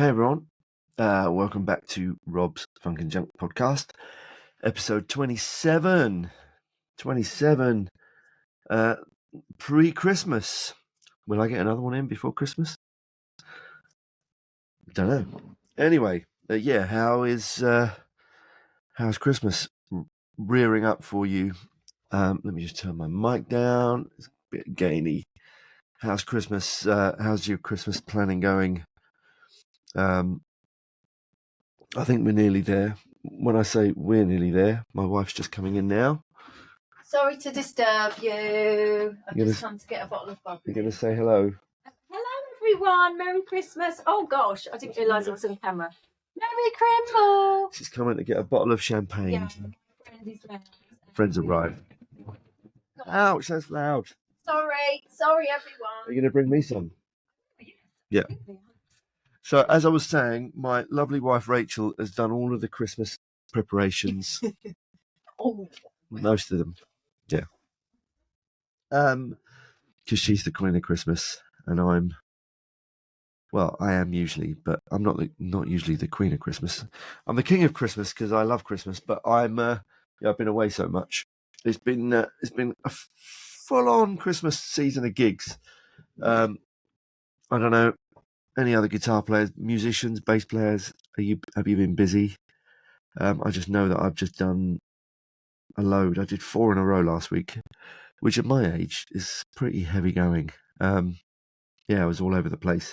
Hey everyone, welcome back to Rob's Funk and Junk podcast, episode 27. 27, pre-Christmas. Will I get another one in before Christmas? Don't know. Anyway, how's Christmas rearing up for you? Let me just turn my mic down. It's a bit gainy. How's Christmas? How's your Christmas planning going? I think we're nearly there. When I say we're nearly there, my wife's just coming in now. Sorry to disturb you. I've just come to get a bottle of bubble. You're going to say hello? Hello, everyone. Merry Christmas. Oh, gosh. I didn't realise I was on camera. Merry Crimble. She's coming to get a bottle of champagne. Yeah, my friend is round. Friends arrived. Ouch, that's loud. Sorry, everyone. Are you going to bring me some? Yeah. So, as I was saying, my lovely wife Rachel has done all of the Christmas preparations. Most of them. Yeah. Because she's the queen of Christmas, and I am usually, but I'm not usually the queen of Christmas. I'm the king of Christmas because I love Christmas, but I've been away so much. It's been a full-on Christmas season of gigs. I don't know, any other guitar players, musicians, bass players, have you been busy? I just know that I've just done a load. I did 4 in a row last week, which at my age is pretty heavy going. I was all over the place.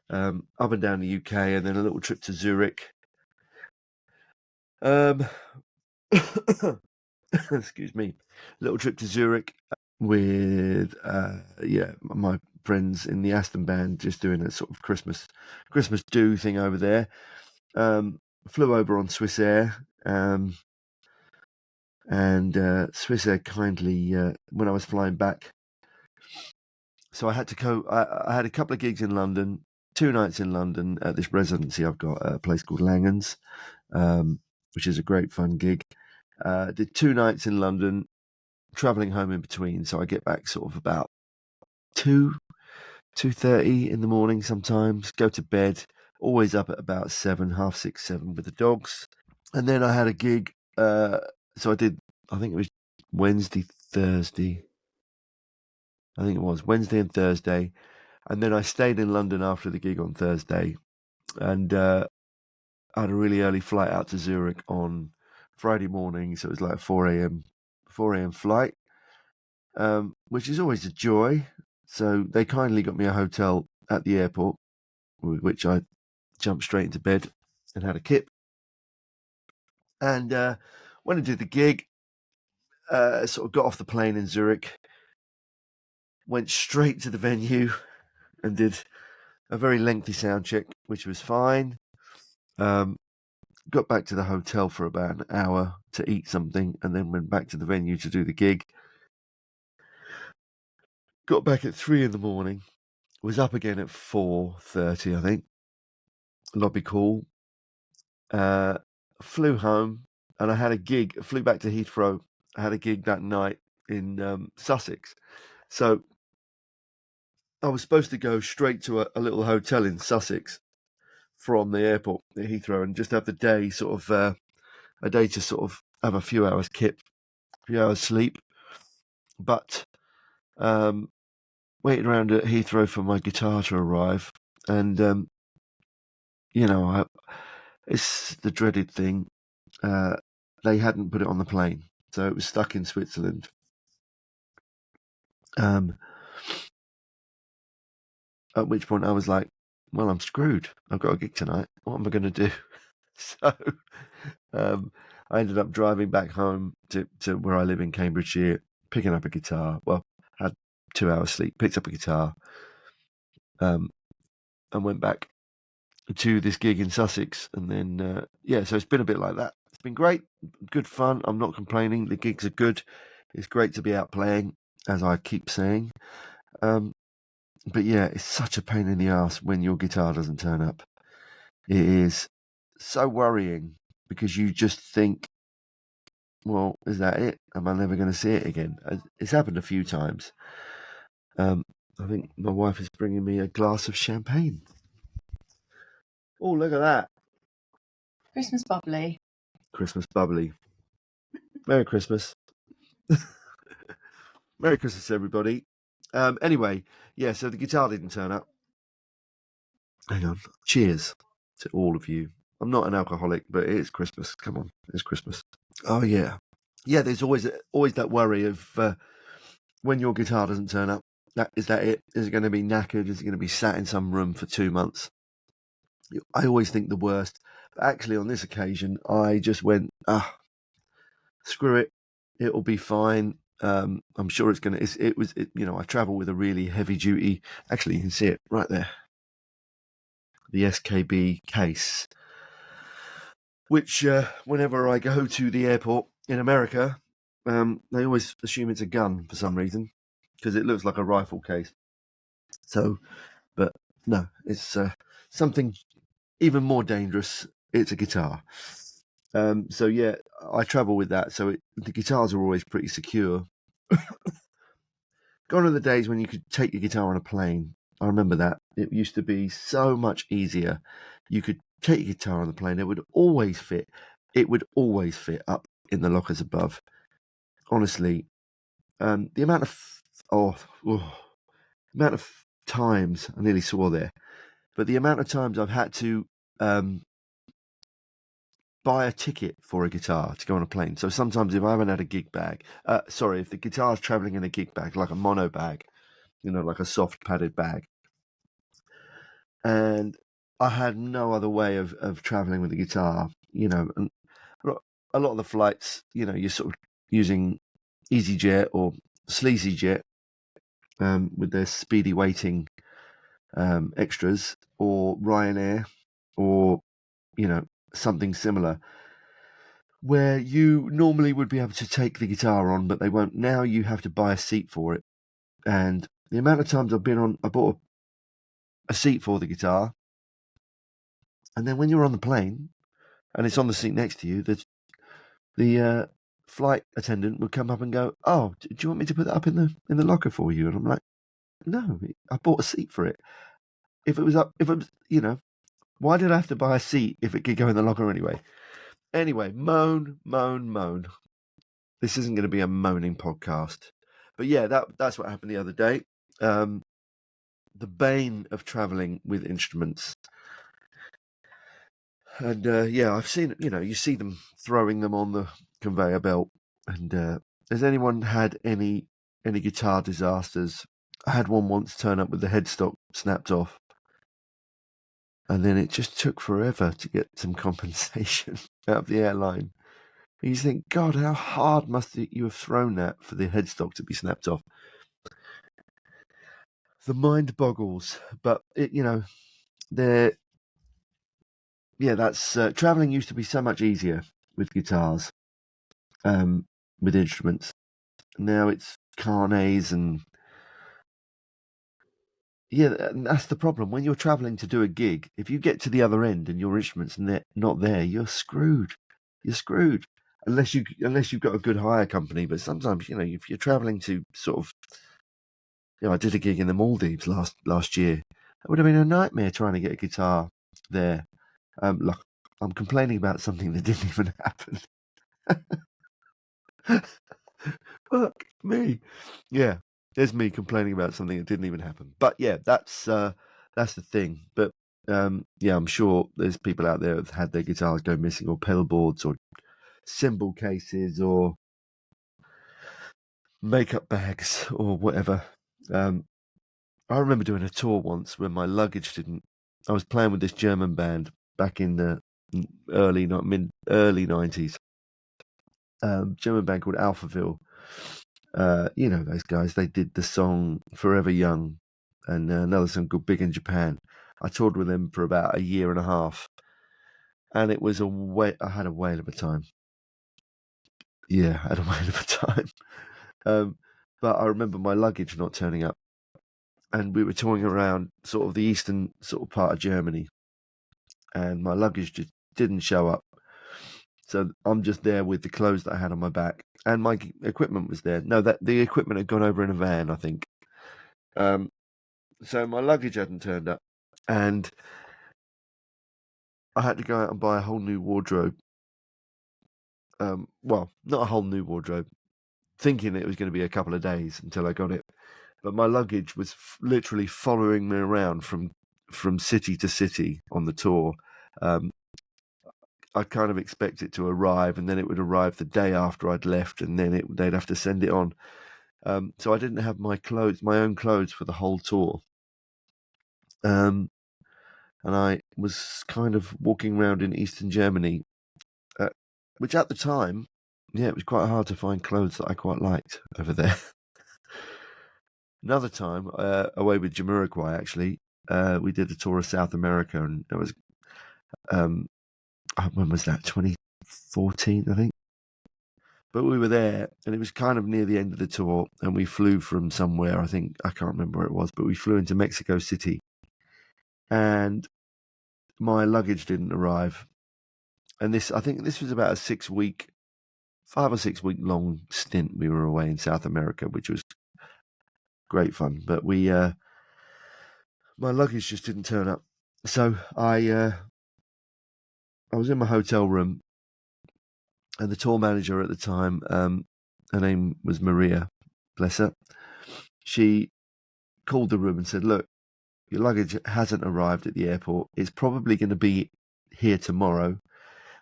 Up and down the UK, and then a little trip to Zurich. Excuse me. Little trip to Zurich with my friends in the Aston band, just doing a sort of Christmas do thing over there. Flew over on Swiss Air, and Swiss Air kindly, when I was flying back, so I had to go. I had a couple of gigs in London, 2 nights in London at this residency I've got at a place called Langhans, which is a great fun gig. Did 2 nights in London, travelling home in between, so I get back sort of about 2:30 in the morning sometimes, go to bed, always up at about 7, half 6, 7 with the dogs. And then I had a gig, so I think it was Wednesday and Thursday, and then I stayed in London after the gig on Thursday, and I had a really early flight out to Zurich on Friday morning, so it was like 4 a.m. flight, which is always a joy. So they kindly got me a hotel at the airport, with which I jumped straight into bed and had a kip. And when I did the gig, sort of got off the plane in Zurich, went straight to the venue and did a very lengthy sound check, which was fine. Got back to the hotel for about an hour to eat something, and then went back to the venue to do the gig. Got back at 3 in the morning, was up again at 4:30, I think. Lobby call. Flew home, and I had a gig. Flew back to Heathrow. I had a gig that night in Sussex. So I was supposed to go straight to a little hotel in Sussex from the airport at Heathrow and just have the day sort of a day to sort of have a few hours kip, a few hours sleep. But waiting around at Heathrow for my guitar to arrive, and it's the dreaded thing. They hadn't put it on the plane, so it was stuck in Switzerland. At which point I was like, well, I'm screwed. I've got a gig tonight. What am I going to do? So I ended up driving back home to where I live in Cambridgeshire, picking up a guitar. Well, had 2 hours sleep, picked up a guitar, and went back to this gig in Sussex. And then, so it's been a bit like that. It's been great, good fun. I'm not complaining. The gigs are good. It's great to be out playing, as I keep saying. But yeah, it's such a pain in the ass when your guitar doesn't turn up. It is so worrying because you just think, well, is that it? Am I never going to see it again? It's happened a few times. I think my wife is bringing me a glass of champagne. Oh, look at that. Christmas bubbly. Christmas bubbly. Merry Christmas. Merry Christmas, everybody. Anyway, yeah, so the guitar didn't turn up. Hang on. Cheers to all of you. I'm not an alcoholic, but it is Christmas. Come on, it's Christmas. Oh, yeah. Yeah, there's always that worry of when your guitar doesn't turn up. Is that it? Is it going to be knackered? Is it going to be sat in some room for 2 months? I always think the worst. But actually, on this occasion, I just went, screw it. It'll be fine. I'm sure it's going to, I travel with a really heavy duty, actually, you can see it right there, the SKB case, which whenever I go to the airport in America, they always assume it's a gun for some reason, because it looks like a rifle case. So, but no, it's something even more dangerous. It's a guitar. So yeah, I travel with that. So the guitars are always pretty secure. Gone are the days when you could take your guitar on a plane. I remember that. It used to be so much easier. You could take your guitar on the plane. It would always fit. It would always fit up in the lockers above. Honestly, the amount of times, I nearly swore there, but the amount of times I've had to buy a ticket for a guitar to go on a plane. So sometimes if I haven't had a gig bag, if the guitar's traveling in a gig bag, like a mono bag, like a soft padded bag, and I had no other way of traveling with the guitar, and a lot of the flights, you're sort of using EasyJet or SleazyJet with their speedy waiting extras, or Ryanair, or something similar, where you normally would be able to take the guitar on, but they won't. Now you have to buy a seat for it. And the amount of times I bought a seat for the guitar, and then when you're on the plane and it's on the seat next to you, the flight attendant would come up and go, "Oh, do you want me to put that up in the locker for you?" And I'm like, "No, I bought a seat for it. If it was, why did I have to buy a seat if it could go in the locker anyway?" Anyway, moan. This isn't going to be a moaning podcast. But yeah, that's what happened the other day. The bane of traveling with instruments. And I've seen, you see them throwing them on the conveyor belt. And has anyone had any guitar disasters? I had one once turn up with the headstock snapped off. And then it just took forever to get some compensation out of the airline. And you think, God, how hard must you have thrown that for the headstock to be snapped off? The mind boggles. But that's traveling used to be so much easier with guitars, with instruments. Now it's carnets and that's the problem. When you're traveling to do a gig, if you get to the other end and your instrument's not there, you're screwed. You're screwed unless you've got a good hire company. But sometimes, if you're traveling to sort of, I did a gig in the Maldives last year. It would have been a nightmare trying to get a guitar there. Look, I'm complaining about something that didn't even happen. Fuck me. Yeah, there's me complaining about something that didn't even happen. But yeah, that's the thing. But I'm sure there's people out there that have had their guitars go missing, or pedal boards, or cymbal cases, or makeup bags, or whatever. I remember doing a tour once when my luggage didn't. I was playing with this German band back in the early 90s. German band called Alphaville. Those guys. They did the song "Forever Young" and another song called "Big in Japan." I toured with them for about a year and a half, and it was I had a whale of a time. Yeah, I had a whale of a time. But I remember my luggage not turning up, and we were touring around sort of the eastern sort of part of Germany, and my luggage just didn't show up. So I'm just there with the clothes that I had on my back, and my equipment was there. No, the equipment had gone over in a van, I think. So my luggage hadn't turned up, and I had to go out and buy a whole new wardrobe. Well, not a whole new wardrobe, thinking it was going to be a couple of days until I got it. But my luggage was literally following me around from city to city on the tour. I kind of expect it to arrive, and then it would arrive the day after I'd left, and then they'd have to send it on. So I didn't have my own clothes for the whole tour. And I was kind of walking around in Eastern Germany, which at the time, yeah, it was quite hard to find clothes that I quite liked over there. Another time, away with Jamiroquai, actually, we did a tour of South America, and it was, when was that? 2014, I think. But we were there, and it was kind of near the end of the tour, and we flew from somewhere. I can't remember where it was, but we flew into Mexico City, and my luggage didn't arrive. And I think this was about a 5 or 6 week long stint. We were away in South America, which was great fun. But my luggage just didn't turn up. So I was in my hotel room, and the tour manager at the time, her name was Maria, bless her. She called the room and said, "Look, your luggage hasn't arrived at the airport. It's probably going to be here tomorrow.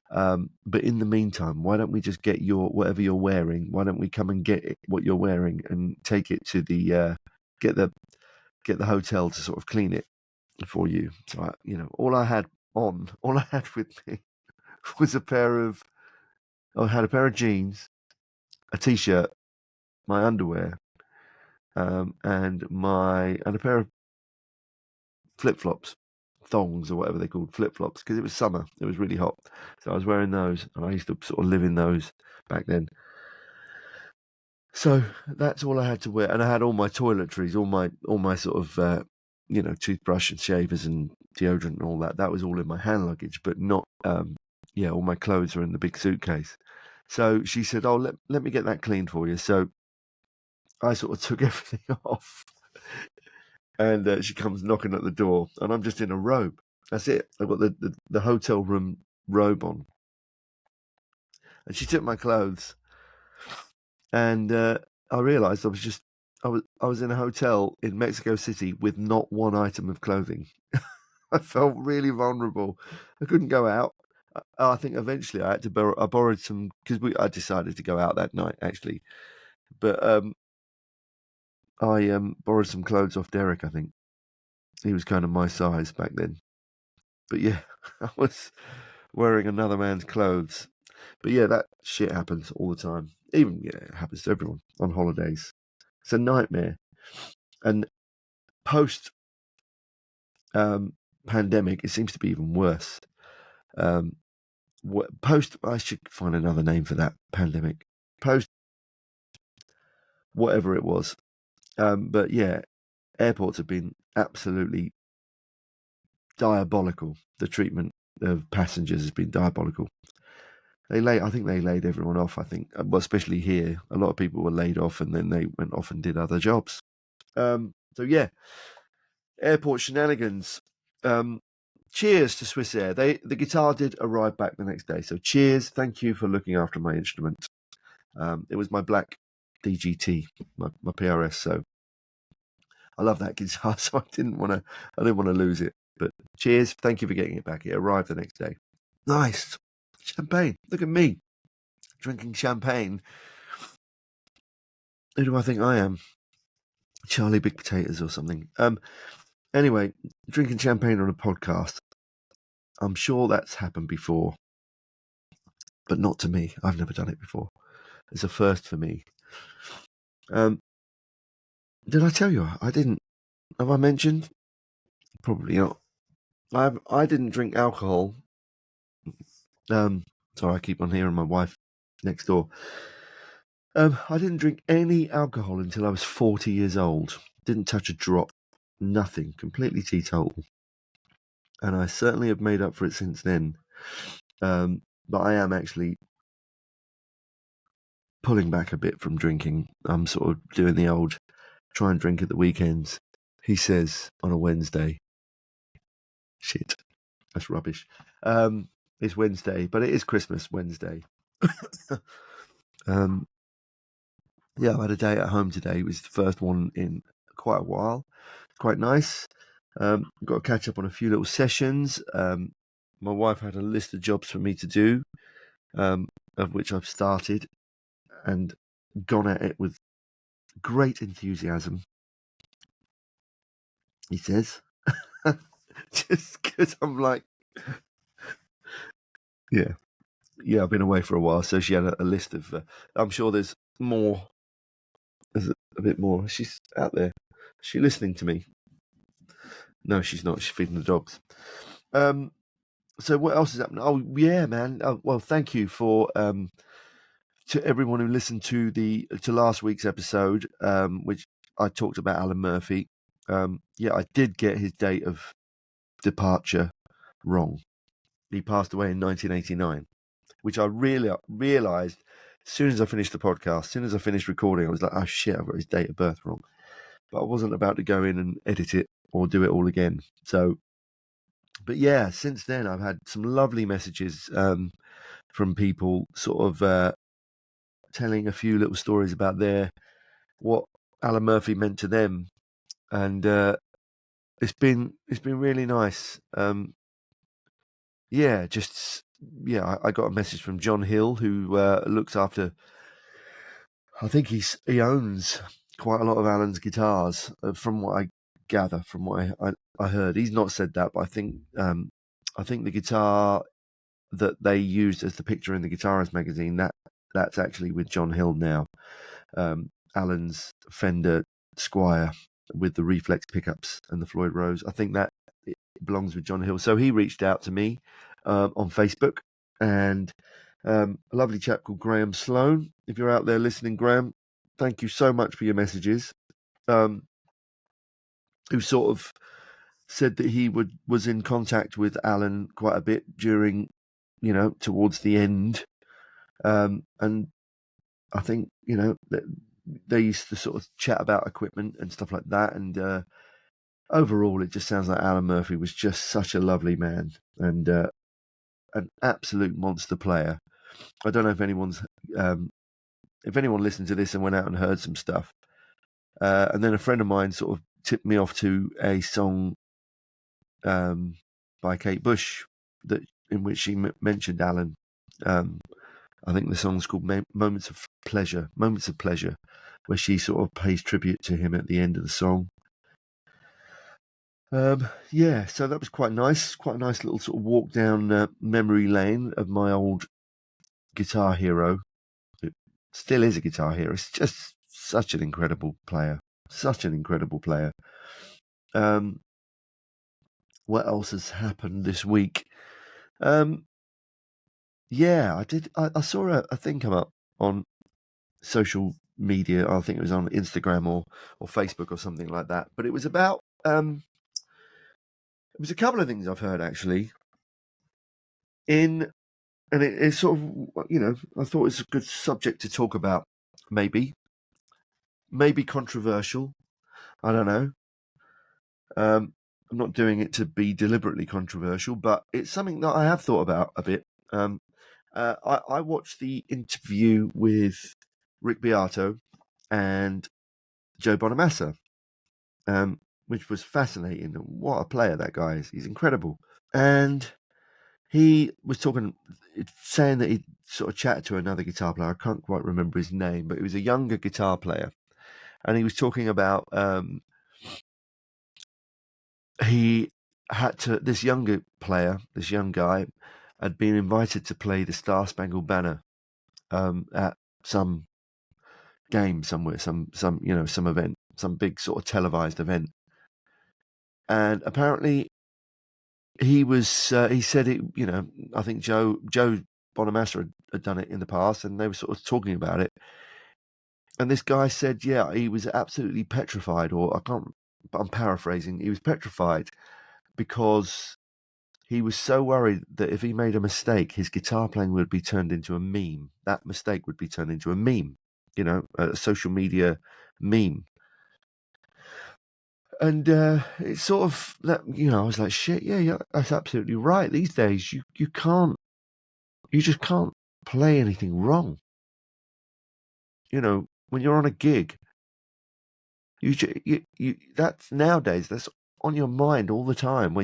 But in the meantime, why don't we just get whatever you're wearing? Why don't we come and get what you're wearing and take it to the get the hotel to sort of clean it for you?" So all I had with me was I had a pair of jeans, a t-shirt, my underwear, and a pair of flip-flops, thongs or whatever they're called, flip-flops, because it was summer. It was really hot. So I was wearing those, and I used to sort of live in those back then. So that's all I had to wear, and I had all my toiletries, all my sort of toothbrush and shavers and deodorant and all that. That was all in my hand luggage, but not all my clothes were in the big suitcase. So she said, "Oh, let me get that cleaned for you." So I sort of took everything off, and she comes knocking at the door, and I'm just in a robe. That's it. I've got the hotel room robe on, and she took my clothes, and I realised I was in a hotel in Mexico City with not one item of clothing. I felt really vulnerable. I couldn't go out. I think eventually I had to I borrowed some, because I decided to go out that night actually, but I borrowed some clothes off Derek. I think he was kind of my size back then. But yeah, I was wearing another man's clothes. But yeah, that shit happens all the time. Even it happens to everyone on holidays. It's a nightmare. And post pandemic, it seems to be even worse. I should find another name for that pandemic. Post whatever it was. But yeah, airports have been absolutely diabolical. The treatment of passengers has been diabolical. I think they laid everyone off. I think, well, especially here, a lot of people were laid off, and then they went off and did other jobs. So yeah, airport shenanigans. Cheers to Swiss Air. The guitar did arrive back the next day. So cheers. Thank you for looking after my instrument. It was my black DGT, my PRS. So I love that guitar. So I didn't want to lose it. But cheers. Thank you for getting it back. It arrived the next day. Nice. Champagne. Look at me drinking champagne. Who do I think I am? Charlie Big Potatoes or something. Anyway, drinking champagne on a podcast. I'm sure that's happened before, but not to me. I've never done it before. It's a first for me. Did I tell you? I didn't. Have I mentioned? Probably not. I didn't drink alcohol. Sorry, I keep on hearing my wife next door. I didn't drink any alcohol until I was 40 years old. Didn't touch a drop. Nothing. Completely teetotal. And I certainly have made up for it since then. But I am actually pulling back a bit from drinking. I'm sort of doing the old try and drink at the weekends. He says on a Wednesday. Shit. That's rubbish. It's Wednesday, but it is Christmas Wednesday. Yeah, I had a day at home today. It was the first one in quite a while. Quite nice. Got to catch up on a few little sessions. My wife had a list of jobs for me to do, of which I've started and gone at it with great enthusiasm. He says, just because I'm like, yeah, I've been away for a while. So she had a list of, I'm sure there's more. There's a bit more. She's out there. Is she listening to me? No, she's not. She's feeding the dogs. So what else is happening? Oh yeah, man. Well, thank you for to everyone who listened to last week's episode, which I talked about Alan Murphy. Yeah, I did get his date of departure wrong. He passed away in 1989, which I really realised as soon as I finished the podcast. As soon as I finished recording, I was like, oh shit, I've got his date of birth wrong. But I wasn't about to go in and edit it or do it all again. So, but yeah, since then I've had some lovely messages from people sort of telling a few little stories about what Alan Murphy meant to them, and it's been really nice. Yeah, I got a message from John Hill, who looks after. I think he owns quite a lot of Alan's guitars, from what I gather, from what I heard. He's not said that, but I think the guitar that they used as the picture in the Guitarist magazine, that's actually with John Hill now. Alan's Fender Squire with the reflex pickups and the Floyd Rose. I think that it belongs with John Hill. So he reached out to me on Facebook, and a lovely chap called Graham Sloan. If you're out there listening, Graham, thank you so much for your messages. Who sort of said that he was in contact with Alan quite a bit during, towards the end, and I think they used to sort of chat about equipment and stuff like that. And overall, it just sounds like Alan Murphy was just such a lovely man and an absolute monster player. I don't know if if anyone listened to this and went out and heard some stuff. And then a friend of mine sort of tipped me off to a song by Kate Bush in which she mentioned Alan. I think the song's called Moments of Pleasure, where she sort of pays tribute to him at the end of the song. Yeah, so that was quite nice. Quite a nice little sort of walk down memory lane of my old guitar hero. Who still is a guitar hero. It's just such an incredible player. What else has happened this week? Yeah, I saw a thing come up on social media. I think it was on Instagram or Facebook or something like that. But it was about it was a couple of things I've heard actually. And it's sort of, I thought it's a good subject to talk about. Maybe controversial. I don't know. I'm not doing it to be deliberately controversial, but it's something that I have thought about a bit. I watched the interview with Rick Beato and Joe Bonamassa, which was fascinating. What a player that guy is. He's incredible. And he was saying that he sort of chatted to another guitar player. I can't quite remember his name, but he was a younger guitar player. And he was talking about this young guy, had been invited to play the Star Spangled Banner at some game somewhere, some event, some big sort of televised event. And apparently he said it, I think Joe Bonamassa had done it in the past, and they were sort of talking about it. And this guy said, yeah, he was absolutely petrified, I'm paraphrasing, he was petrified because he was so worried that if he made a mistake, his guitar playing would be turned into a meme. That mistake would be turned into a meme, a social media meme. And it's sort of that, I was like, shit, yeah, that's absolutely right. These days, you just can't play anything wrong. When you're on a gig, that's nowadays, that's on your mind all the time.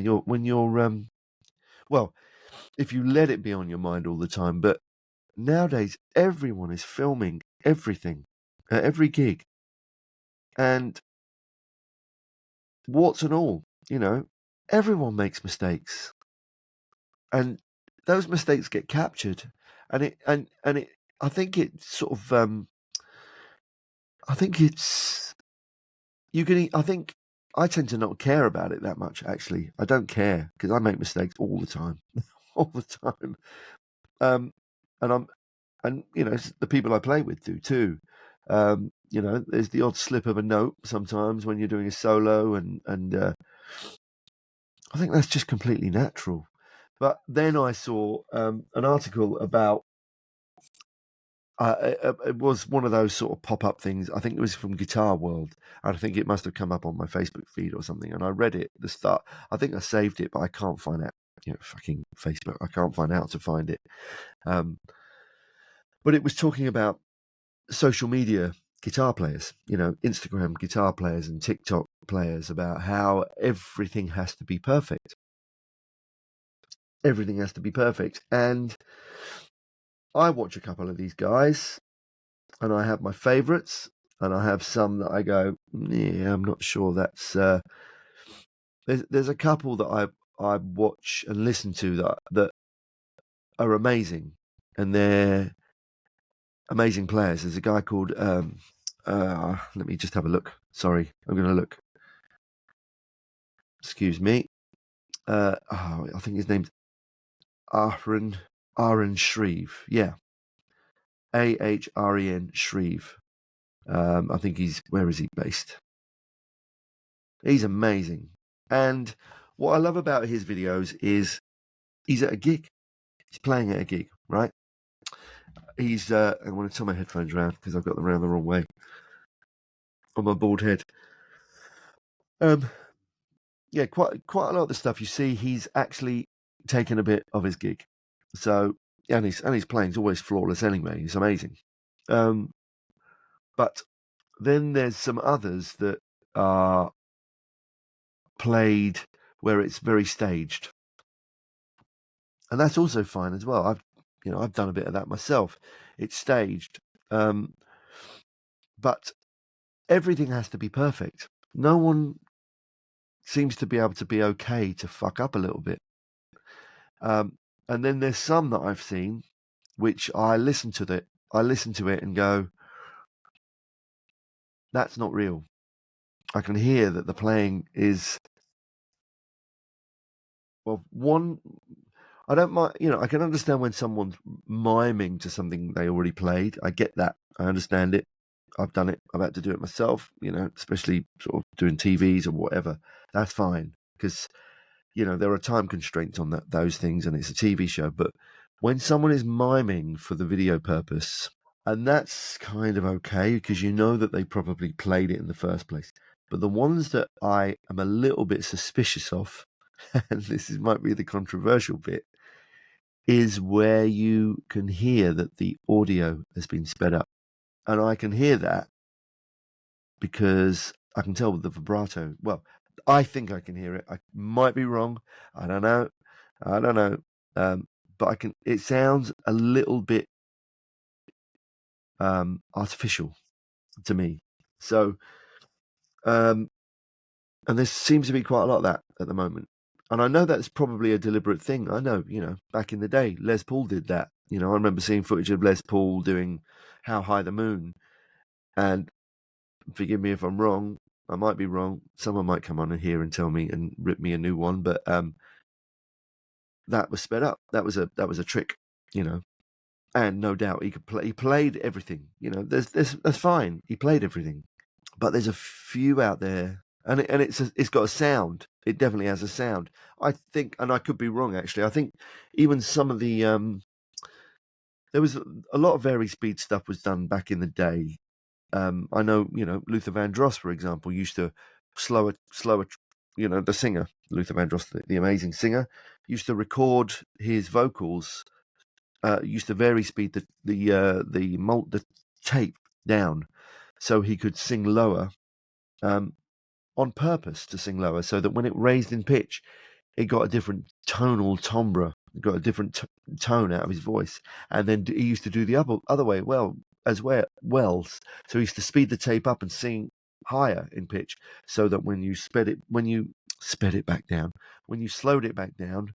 Well, if you let it be on your mind all the time, but nowadays everyone is filming everything at every gig, and warts and all, everyone makes mistakes, and those mistakes get captured, and it. I think it's sort of. I think it's you can. I think I tend to not care about it that much. Actually, I don't care because I make mistakes all the time, all the time. And I'm and the people I play with do too. There's the odd slip of a note sometimes when you're doing a solo, and I think that's just completely natural. But then I saw an article about. It was one of those sort of pop-up things. I think it was from Guitar World, and I think it must have come up on my Facebook feed or something. And I read it at the start. I think I saved it, but I can't find out. Fucking Facebook. I can't find out to find it. But it was talking about social media guitar players, Instagram guitar players and TikTok players, about how everything has to be perfect. Everything has to be perfect. And I watch a couple of these guys, and I have my favorites, and I have some that I go, yeah, I'm not sure that's. There's a couple that I watch and listen to that are amazing, and they're amazing players. There's a guy called. Let me just have a look. Sorry, I'm going to look. Excuse me. I think his name's Aaron Shreve. Yeah, Ahren Shreve. I think where is he based? He's amazing. And what I love about his videos is he's at a gig. He's playing at a gig, right? I want to turn my headphones around because I've got them around the wrong way on my bald head. Yeah, quite a lot of the stuff you see, he's actually taken a bit of his gig. So, and his playing's always flawless anyway. He's amazing. But then there's some others that are played where it's very staged, and that's also fine as well. I've done a bit of that myself. It's staged, but everything has to be perfect. No one seems to be able to be okay to fuck up a little bit. And then there's some that I've seen, which I listen to it and go, that's not real. I can hear that the playing is, well, one. I don't mind, I can understand when someone's miming to something they already played. I get that. I understand it. I've done it. I've had to do it myself, especially sort of doing TVs or whatever. That's fine because, there are time constraints on those things, and it's a TV show. But when someone is miming for the video purpose, and that's kind of okay because that they probably played it in the first place. But the ones that I am a little bit suspicious of, and might be the controversial bit, is where you can hear that the audio has been sped up. And I can hear that because I can tell with the vibrato. Well, I think I can hear it. I might be wrong. I don't know. But it sounds a little bit artificial to me. So, and there seems to be quite a lot of that at the moment. And I know that's probably a deliberate thing. I know, back in the day, Les Paul did that. I remember seeing footage of Les Paul doing How High the Moon. And forgive me if I'm wrong. I might be wrong. Someone might come on in here and tell me and rip me a new one. But that was sped up. That was a trick, And no doubt he could play. He played everything. That's fine. He played everything. But there's a few out there, and it's got a sound. It definitely has a sound. I think, and I could be wrong actually. I think even some of the there was a lot of vari-speed stuff was done back in the day. I know, Luther Vandross, for example, used to slower. The singer Luther Vandross, the amazing singer, used to record his vocals. Used to vary speed the tape down, so he could sing lower, on purpose to sing lower, so that when it raised in pitch, it got a different tonal timbre, it got a different tone out of his voice. And then he used to do the other way so he used to speed the tape up and sing higher in pitch, so that when you sped it back down, when you slowed it back down,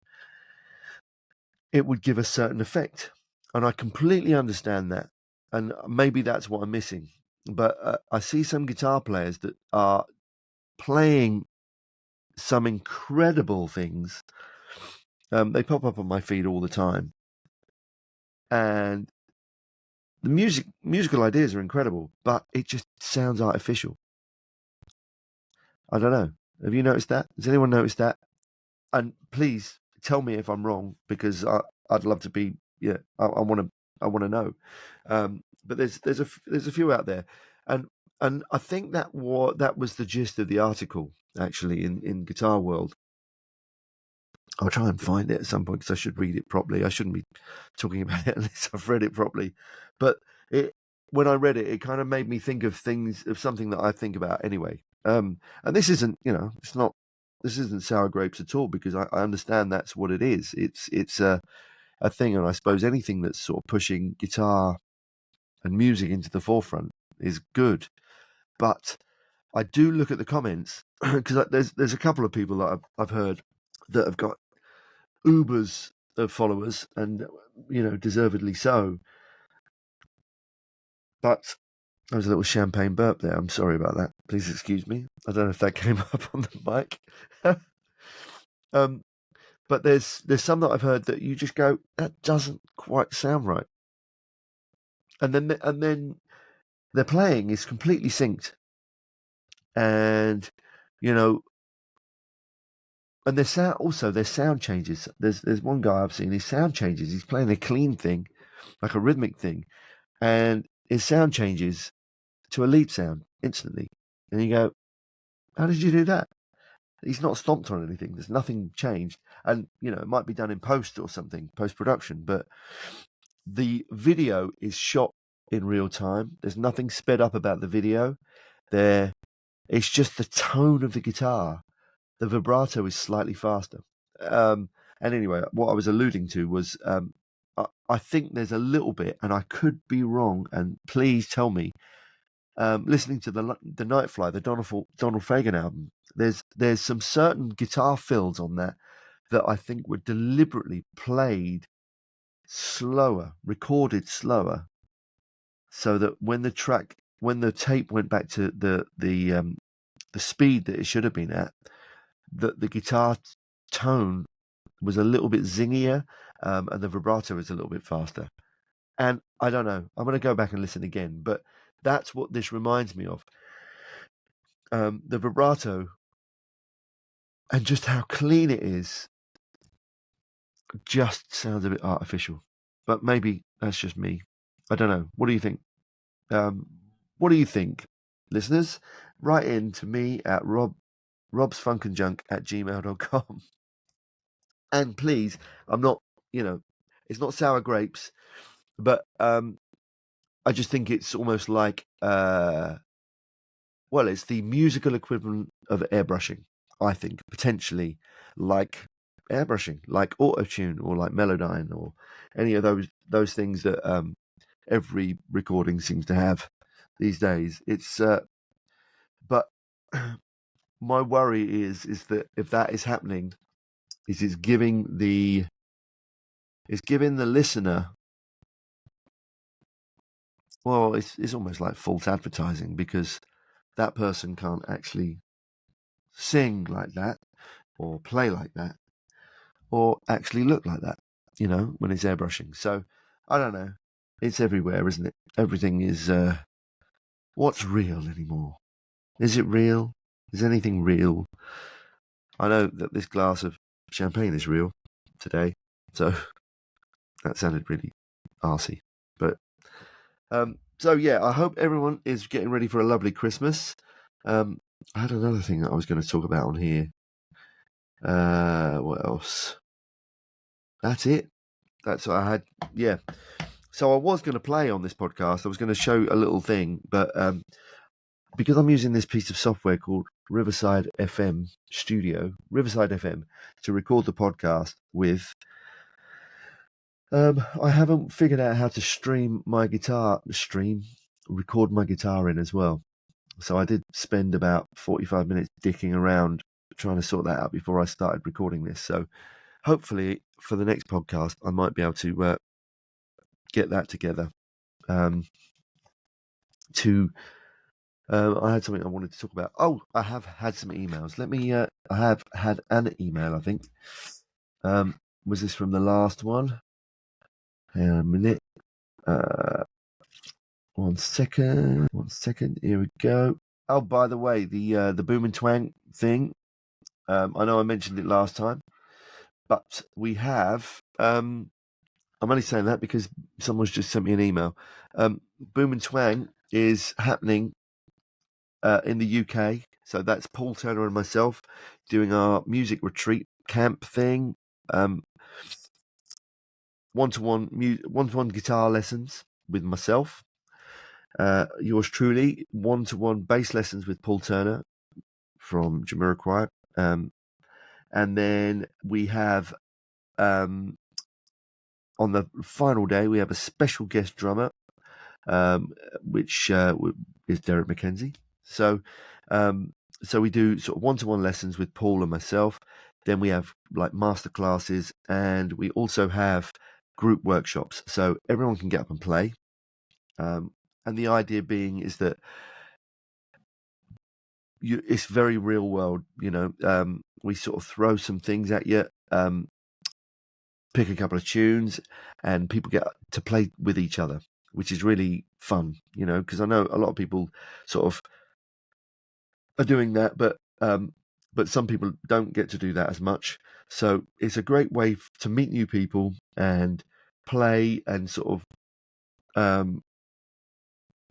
it would give a certain effect. And I completely understand that, and maybe that's what I'm missing. But I see some guitar players that are playing some incredible things. They pop up on my feed all the time, and the musical ideas are incredible, but it just sounds artificial. I don't know. Have you noticed that? Has anyone noticed that? And please tell me if I'm wrong, because I'd love to be. Yeah, I want to know. But there's a few out there, and I think that was the gist of the article, actually, in Guitar World. I'll try and find it at some point, because I should read it properly. I shouldn't be talking about it unless I've read it properly. But when I read it, it kind of made me think of something that I think about anyway. And this isn't, this isn't sour grapes at all, because I understand that's what it is. It's a thing, and I suppose anything that's sort of pushing guitar and music into the forefront is good. But I do look at the comments, because there's a couple of people that I've heard that have got ubers of followers, and deservedly so. But there was a little champagne burp there. I'm sorry about that. Please excuse me. I don't know if that came up on the mic. But there's some that I've heard that you just go, that doesn't quite sound right, and then their playing is completely synced, and and their sound changes. There's one guy I've seen, his sound changes. He's playing a clean thing, like a rhythmic thing, and his sound changes to a lead sound instantly. And you go, how did you do that? He's not stomped on anything. There's nothing changed. And, it might be done in post or something, post-production, but the video is shot in real time. There's nothing sped up about the video. It's just the tone of the guitar. The vibrato is slightly faster. And anyway, what I was alluding to was, I think there's a little bit, and I could be wrong, and please tell me, listening to the Nightfly, the Donald Fagen album, there's some certain guitar fills on that I think were deliberately played slower, recorded slower, so that when the tape went back to the speed that it should have been at, the guitar tone was a little bit zingier, and the vibrato was a little bit faster. And I don't know. I'm going to go back and listen again, but that's what this reminds me of. The vibrato and just how clean it is just sounds a bit artificial. But maybe that's just me. I don't know. What do you think? What do you think? Listeners, write in to me at robsfunkandjunk@gmail.com. And please, I'm not, it's not sour grapes, but I just think it's almost like, it's the musical equivalent of airbrushing, I think, potentially, like airbrushing, like auto-tune or like Melodyne or any of those things that every recording seems to have these days. It's but my worry is that if that is happening, it's giving the listener, well, it's almost like false advertising, because that person can't actually sing like that or play like that or actually look like that, when it's airbrushing. So I don't know. It's everywhere, isn't it? Everything is what's real anymore? Is it real? Is anything real? I know that this glass of champagne is real today, so that sounded really arsey. But so yeah, I hope everyone is getting ready for a lovely Christmas. I had another thing that I was going to talk about on here. What else? That's it. That's what I had. Yeah. So I was going to play on this podcast. I was going to show a little thing, but because I'm using this piece of software called Riverside FM to record the podcast with, I haven't figured out how to record my guitar in as well. So I did spend about 45 minutes dicking around trying to sort that out before I started recording this. So hopefully for the next podcast, I might be able to get that together. I had something I wanted to talk about. Oh, I have had some emails. I have had an email, I think. Was this from the last one? Hang on a minute. One second. Here we go. Oh, by the way, the Boom and Twang thing. I know I mentioned it last time, but we have. I'm only saying that because someone's just sent me an email. Boom and Twang is happening in the UK. So that's Paul Turner and myself doing our music retreat camp thing. One-to-one guitar lessons with myself. Yours truly, one-to-one bass lessons with Paul Turner from Jamiroquai. And then we have, on the final day, we have a special guest drummer, which is Derek McKenzie. So we do sort of one-to-one lessons with Paul and myself. Then we have like master classes, and we also have group workshops. So everyone can get up and play. And the idea being is that it's very real world. We sort of throw some things at you, pick a couple of tunes, and people get to play with each other, which is really fun. Because I know a lot of people sort of are doing that, but some people don't get to do that as much. So it's a great way to meet new people and play and sort of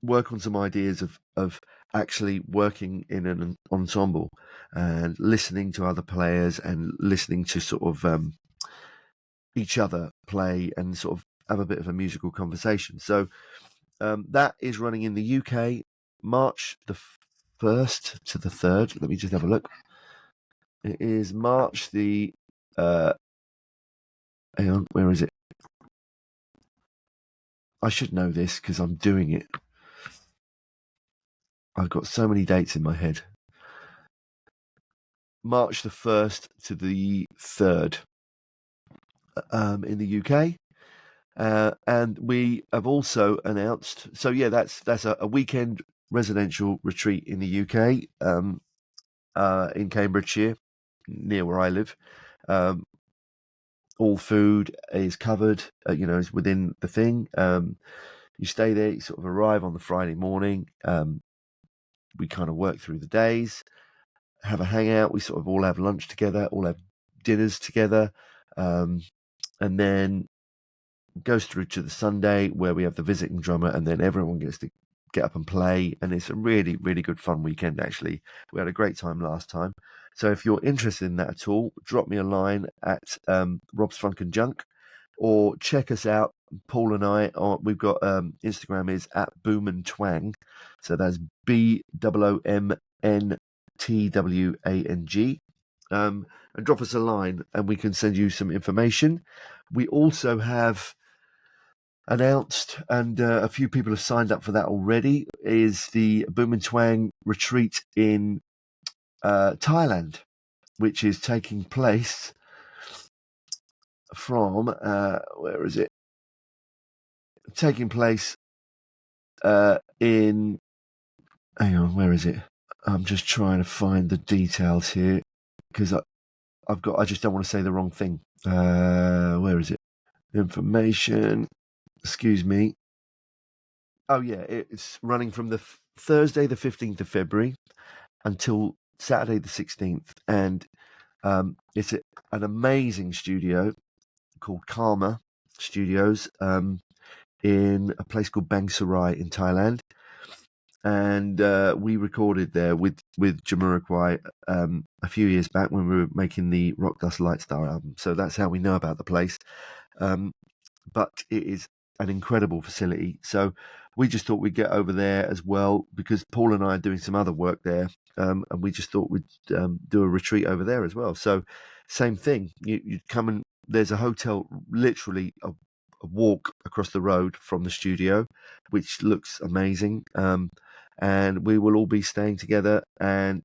work on some ideas of actually working in an ensemble and listening to other players and listening to sort of each other play and sort of have a bit of a musical conversation. So that is running in the UK, March the 1st to the 3rd. Let me just have a look. It is March the... hang on, where is it? I should know this because I'm doing it. I've got so many dates in my head. March the 1st to the 3rd in the UK. And we have also announced, so yeah, that's a weekend residential retreat in the UK, in Cambridgeshire, near where I live. All food is covered, is within the thing. You stay there, you sort of arrive on the Friday morning. We kind of work through the days, have a hangout. We sort of all have lunch together, all have dinners together. And then goes through to the Sunday where we have the visiting drummer, and then everyone gets to get up and play. And it's a really, really good fun weekend, actually. We had a great time last time. So if you're interested in that at all, drop me a line at Rob's Funk and Junk, or check us out. Paul and I, we've got Instagram is at Boom and Twang. So that's BOOMNTWANG. And drop us a line and we can send you some information. We also have announced, and a few people have signed up for that already, is the Boom and Twang retreat in Thailand, which is taking place from, where is it? Taking place in, hang on, where is it? I'm just trying to find the details here because I just don't want to say the wrong thing. Where is it? Information. Excuse me. Oh yeah, it's running from the Thursday the 15th of February until Saturday the 16th, and it's an amazing studio called Karma Studios in a place called Bang Sarai in Thailand. and we recorded there with Jamiroquai a few years back when we were making the Rock Dust Lightstar album. So that's how we know about the place. But it is an incredible facility. So we just thought we'd get over there as well because Paul and I are doing some other work there, and we just thought we'd do a retreat over there as well. So same thing. You'd come and there's a hotel literally a walk across the road from the studio, which looks amazing. And we will all be staying together and,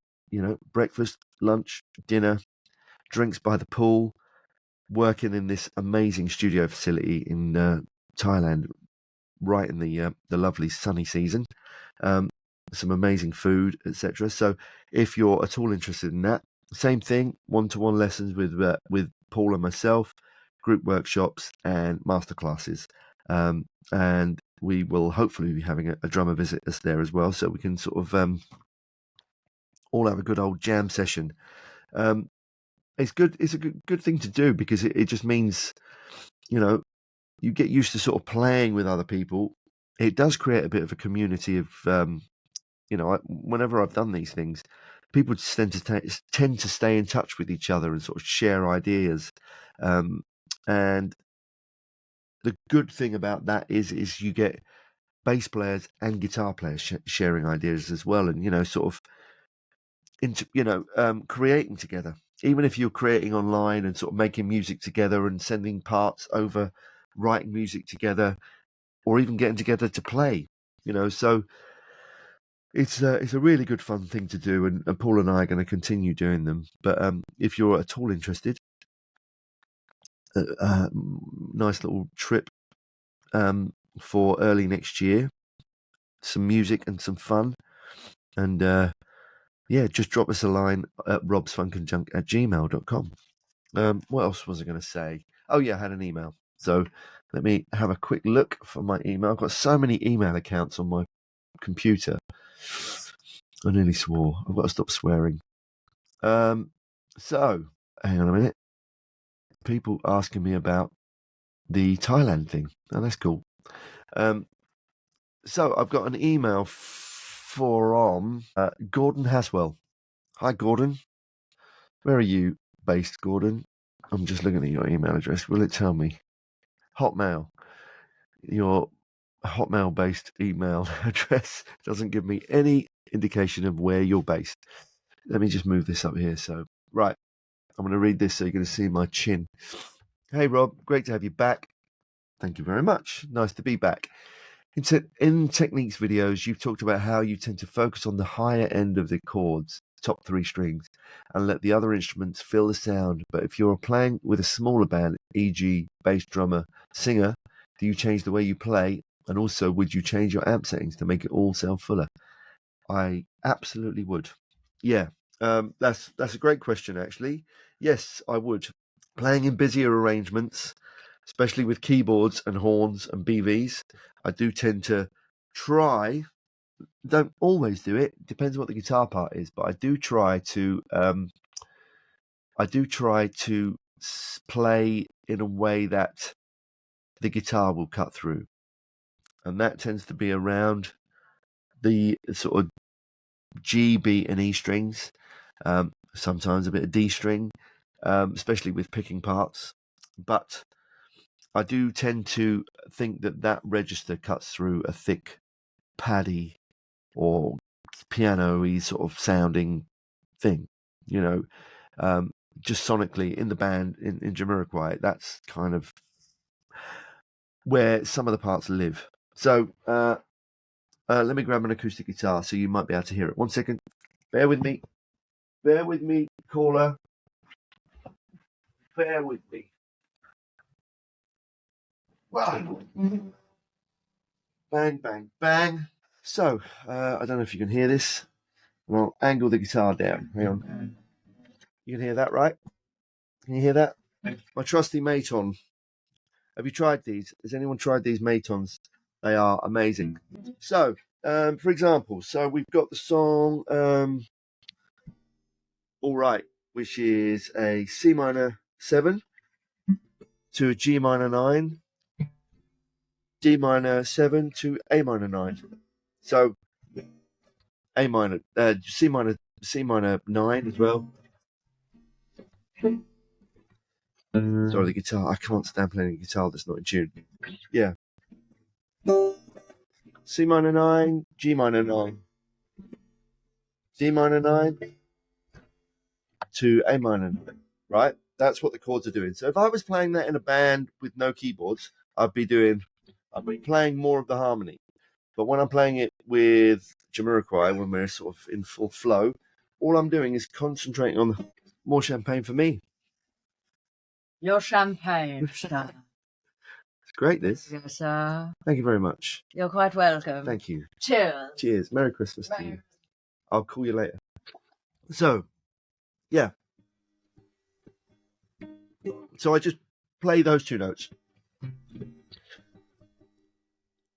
breakfast, lunch, dinner, drinks by the pool, working in this amazing studio facility in Thailand, right in the lovely sunny season. Some amazing food, etc. So if you're at all interested in that, same thing, one-to-one lessons with Paul and myself, group workshops and masterclasses. And we will hopefully be having a drummer visit us there as well, so we can sort of all have a good old jam session. It's good. It's a good thing to do because it just means, you get used to sort of playing with other people. It does create a bit of a community of, whenever I've done these things, people tend to stay in touch with each other and sort of share ideas. And the good thing about that is you get bass players and guitar players sharing ideas as well, and sort of creating together. Even if you're creating online and sort of making music together and sending parts over, writing music together, or even getting together to play, so it's a really good fun thing to do, and Paul and I are going to continue doing them. But if you're at all interested, nice little trip for early next year, some music and some fun, and just drop us a line at robsfunkandjunk@gmail.com. What else was I going to say? Oh yeah, I had an email. So let me have a quick look for my email. I've got so many email accounts on my computer. I nearly swore. I've got to stop swearing. So hang on a minute. People asking me about the Thailand thing. Oh, that's cool. So I've got an email from Gordon Haswell. Hi, Gordon. Where are you based, Gordon? I'm just looking at your email address. Will it tell me? Hotmail. Your Hotmail-based email address doesn't give me any indication of where you're based. Let me just move this up here. So, right, I'm going to read this so you're going to see my chin. Hey, Rob, great to have you back. Thank you very much. Nice to be back. In Techniques videos, you've talked about how you tend to focus on the higher end of the chords, top 3 strings, and let the other instruments fill the sound. But if you're playing with a smaller band, e.g. bass drummer, singer, do you change the way you play? And also, would you change your amp settings to make it all sound fuller? I absolutely would. Yeah, that's a great question, actually. Yes, I would. Playing in busier arrangements, especially with keyboards and horns and BVs, I do tend to don't always do it, depends what the guitar part is, but I do try to play in a way that the guitar will cut through. And that tends to be around the sort of G, B, and E strings, sometimes a bit of D string, especially with picking parts. But I do tend to think that register cuts through a thick, paddy, or piano-y sort of sounding thing, just sonically in the band in Jamiroquai. That's kind of where some of the parts live. So let me grab an acoustic guitar so you might be able to hear it. 1 second. Bear with me, caller. Bear with me. Wow. Bang, bang, bang. So, I don't know if you can hear this. I'll angle the guitar down. Hang on. You can hear that, right? Can you hear that? My trusty Maton. Have you tried these? Has anyone tried these Matons? They are amazing. So, for example, we've got the song All Right, which is a C minor 7 to a G minor 9, D minor 7 to A minor 9. So A minor, C minor 9 as well. Sorry, the guitar. I can't stand playing a guitar that's not in tune. Yeah. C minor 9, G minor 9, D minor 9 to A minor 9, right? That's what the chords are doing. So if I was playing that in a band with no keyboards, I'd be playing more of the harmony. But when I'm playing it with Jamiroquai, when we're sort of in full flow, all I'm doing is concentrating on more champagne for me. Your champagne. It's great, this. Yes, sir. Thank you very much. You're quite welcome. Thank you. Cheers. Cheers. Merry Christmas to you. I'll call you later. So, yeah. So I just play those two notes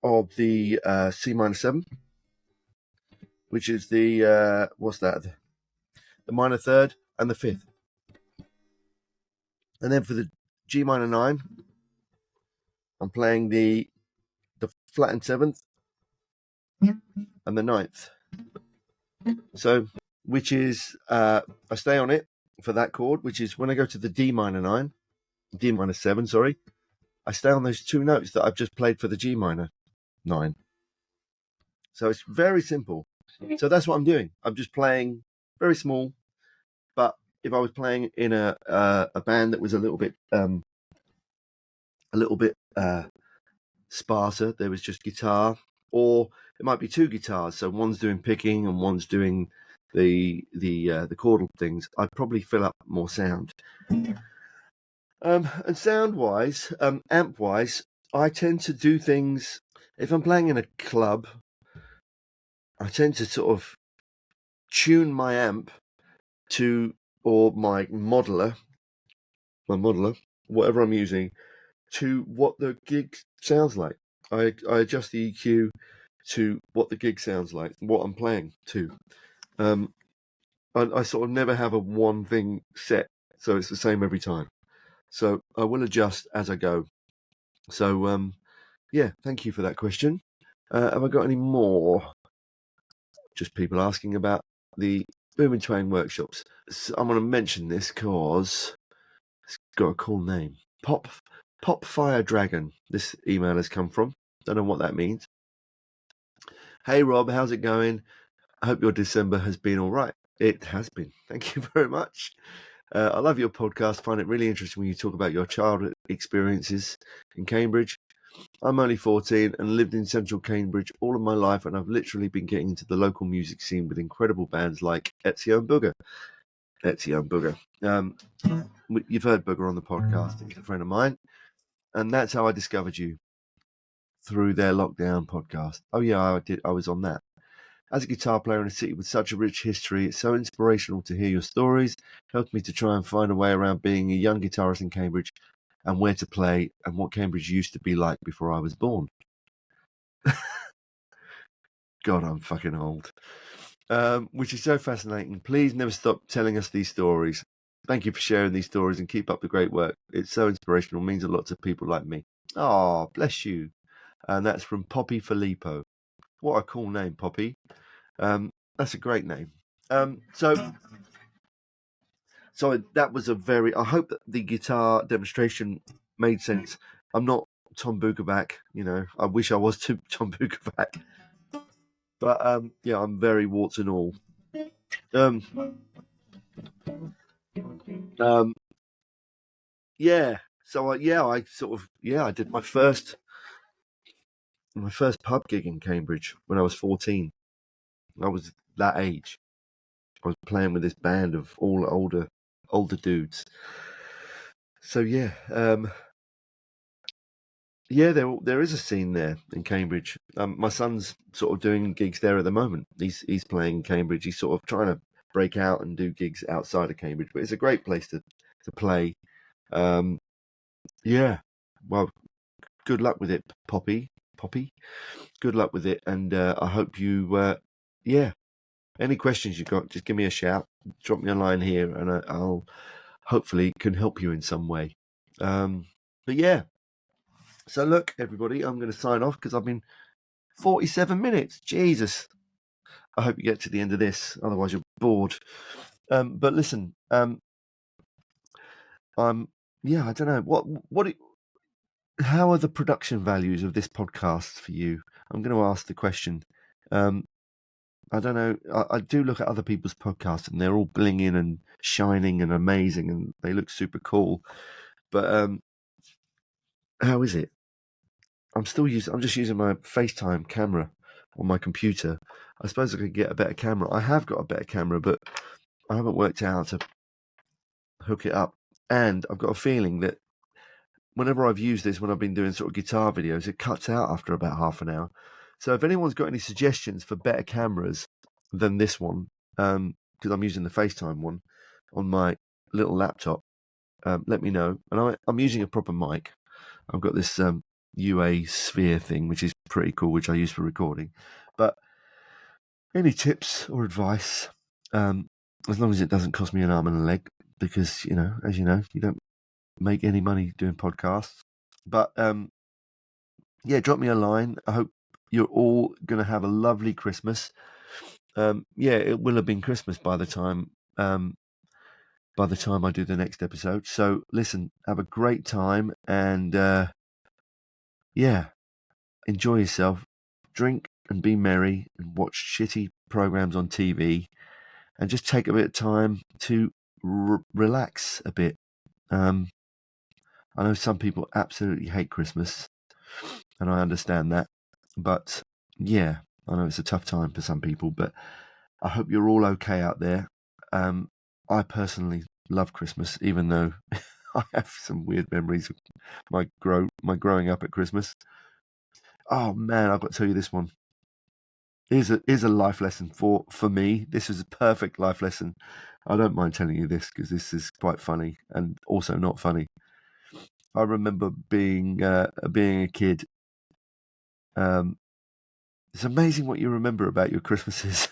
of the C minor 7, which is the, what's that? The minor 3rd and the 5th. And then for the G minor 9, I'm playing the flattened 7th and the 9th. So, which is, I stay on it for that chord, which is when I go to the D minor 7, sorry, I stay on those two notes that I've just played for the G minor 9. So it's very simple. So that's what I'm doing. I'm just playing very small, but if I was playing in a band that was a little bit sparser, there was just guitar, or it might be two guitars. So one's doing picking and one's doing the chordal things. I'd probably fill up more sound. And sound wise, amp wise, I tend to do things. If I'm playing in a club, I tend to sort of tune my amp to, or my modeler, whatever I'm using, to what the gig sounds like. I adjust the EQ to what the gig sounds like, what I'm playing to. I sort of never have a one thing set, so it's the same every time. So I will adjust as I go. So yeah, thank you for that question. Have I got any more? Just people asking about the Boom and Twang workshops. So I'm going to mention this because it's got a cool name. Pop Fire Dragon. This email has come from. Don't know what that means. Hey Rob, how's it going? I hope your December has been all right. It has been. Thank you very much. I love your podcast. Find it really interesting when you talk about your childhood experiences in Cambridge. I'm only 14 and lived in central Cambridge all of my life, and I've literally been getting into the local music scene with incredible bands like Ezio and Booger. You've heard Booger on the podcast. He's a friend of mine, and that's how I discovered you, through their lockdown podcast. Oh yeah, I did. I was on that. As a guitar player in a city with such a rich history, it's so inspirational to hear your stories. Helped me to try and find a way around being a young guitarist in Cambridge, and where to play, and what Cambridge used to be like before I was born. God, I'm fucking old. Which is so fascinating. Please never stop telling us these stories. Thank you for sharing these stories and keep up the great work. It's so inspirational, means a lot to people like me. Oh, bless you. And that's from Poppy Filippo. What a cool name, Poppy. That's a great name. So that was I hope that the guitar demonstration made sense. I'm not Tom Bukovac, I wish I was Tom Bukovac. But yeah, I'm very warts and all. Yeah. So I did my first pub gig in Cambridge when I was 14. I was that age. I was playing with this band of all older dudes. So yeah, yeah, there is a scene there in Cambridge. My son's sort of doing gigs there at the moment. He's playing in Cambridge. He's sort of trying to break out and do gigs outside of Cambridge, but it's a great place to play. Yeah, well, good luck with it, Poppy. Good luck with it, and I hope you. Yeah, any questions you've got, just give me a shout. Drop me a line here, and I'll hopefully can help you in some way. But yeah. So look, everybody, I'm going to sign off because I've been 47 minutes. Jesus. I hope you get to the end of this, otherwise you're bored. But listen, I don't know how are the production values of this podcast for you? I'm going to ask the question. I don't know. I do look at other people's podcasts, and they're all blinging and shining and amazing, and they look super cool. But how is it? I'm just using my FaceTime camera on my computer. I suppose I could get a better camera. I have got a better camera, but I haven't worked out how to hook it up. And I've got a feeling that whenever I've used this, when I've been doing sort of guitar videos, it cuts out after about half an hour. So if anyone's got any suggestions for better cameras than this one, because I'm using the FaceTime one on my little laptop, let me know. And I'm using a proper mic. I've got this UA Sphere thing, which is pretty cool, which I use for recording. But any tips or advice, as long as it doesn't cost me an arm and a leg, because, as you know, you don't make any money doing podcasts. But drop me a line. I hope you're all going to have a lovely Christmas. It will have been Christmas by the time I do the next episode. So listen, have a great time, and enjoy yourself. Drink and be merry, and watch shitty programs on TV, and just take a bit of time to relax a bit. I know some people absolutely hate Christmas, and I understand that. But yeah, I know it's a tough time for some people, but I hope you're all okay out there. I personally love Christmas, even though I have some weird memories of my growing up at Christmas. Oh man, I've got to tell you this one. Here's a life lesson for me. This is a perfect life lesson. I don't mind telling you this because this is quite funny and also not funny. I remember being a kid. It's amazing what you remember about your Christmases.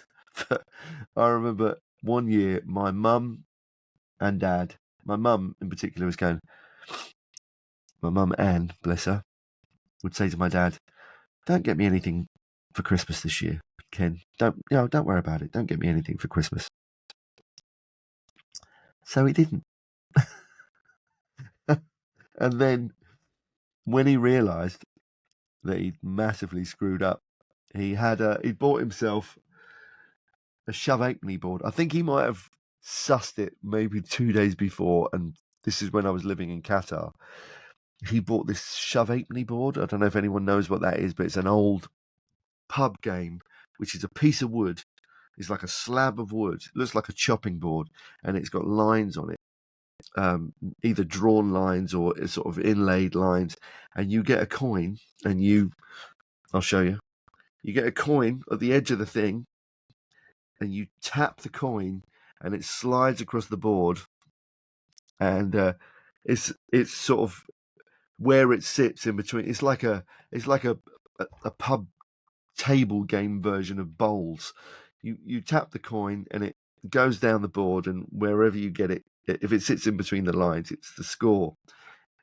But I remember one year, my mum and dad, my mum in particular was going. My mum Anne, bless her, would say to my dad, "Don't get me anything for Christmas this year, Ken. Don't worry about it. Don't get me anything for Christmas." So he didn't. And then when he realised that he'd massively screwed up, he'd bought himself a shove halfpenny board. I think he might have sussed it maybe 2 days before, and this is when I was living in Qatar. He bought this shove halfpenny board. I don't know if anyone knows what that is, but it's an old pub game, which is a piece of wood. It's like a slab of wood. It looks like a chopping board, and it's got lines on it. Either drawn lines or sort of inlaid lines, and you get a coin, and I'll show you. You get a coin at the edge of the thing, and you tap the coin, and it slides across the board, and it's sort of where it sits in between. It's like a pub table game version of bowls. You tap the coin, and it goes down the board, and wherever you get it, if it sits in between the lines, it's the score.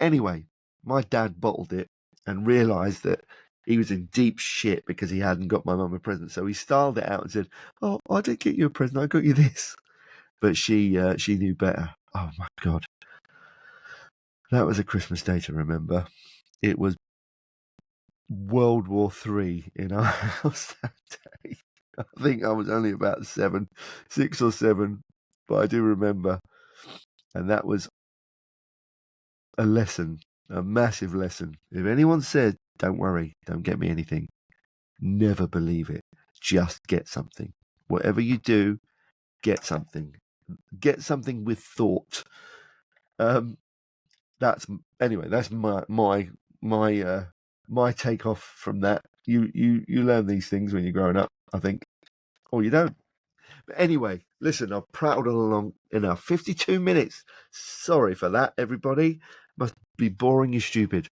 Anyway, my dad bottled it and realised that he was in deep shit because he hadn't got my mum a present. So he styled it out and said, "Oh, I didn't get you a present. I got you this." But she knew better. Oh my God. That was a Christmas day to remember. It was World War III in our house that day. I think I was only about 6 or 7, but I do remember. And that was a lesson, a massive lesson. If anyone said, "Don't worry, don't get me anything," never believe it. Just get something. Whatever you do, get something. Get something with thought. That's my take off from that. You learn these things when you're growing up, I think, or you don't. But anyway, listen, I've prattled along enough. 52 minutes. Sorry for that, everybody. Must be boring you stupid.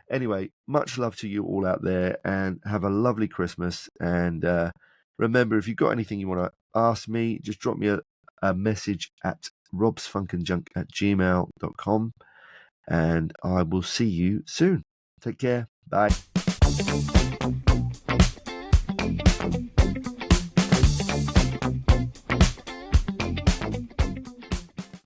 Anyway, much love to you all out there, and have a lovely Christmas. And remember, if you've got anything you want to ask me, just drop me a message at robsfunkandjunk@gmail.com, and I will see you soon. Take care. Bye.